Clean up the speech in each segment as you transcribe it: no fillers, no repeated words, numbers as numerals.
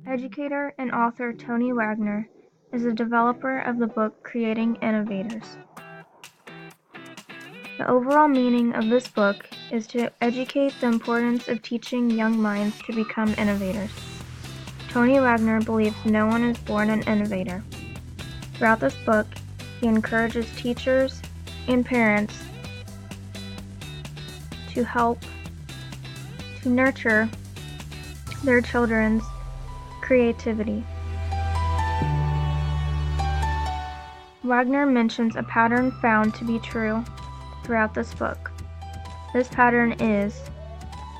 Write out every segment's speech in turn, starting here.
Educator and author Tony Wagner is the developer of the book Creating Innovators. The overall meaning of this book is to educate the importance of teaching young minds to become innovators. Tony Wagner believes no one is born an innovator. Throughout this book, he encourages teachers and parents to help to nurture their children's creativity. Wagner mentions a pattern found to be true throughout this book. This pattern is: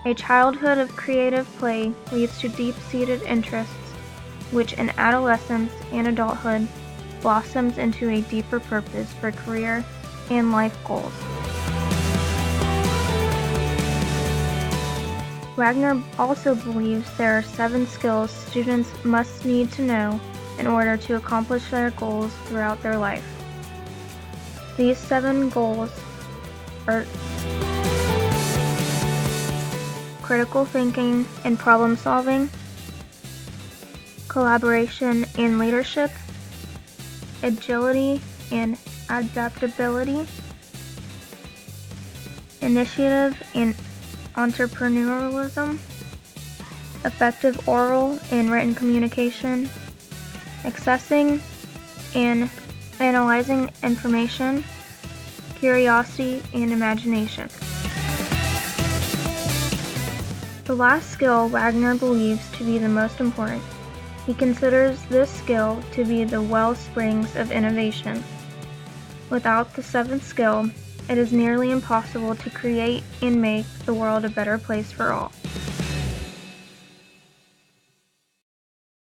a childhood of creative play leads to deep-seated interests, which in adolescence and adulthood blossoms into a deeper purpose for career and life goals. Wagner also believes there are 7 skills students must need to know in order to accomplish their goals throughout their life. These 7 goals are critical thinking and problem solving, collaboration and leadership, agility and adaptability, initiative and entrepreneurialism, effective oral and written communication, accessing and analyzing information, curiosity and imagination. The last skill Wagner believes to be the most important. He considers this skill to be the wellsprings of innovation. Without the 7th skill, it is nearly impossible to create and make the world a better place for all.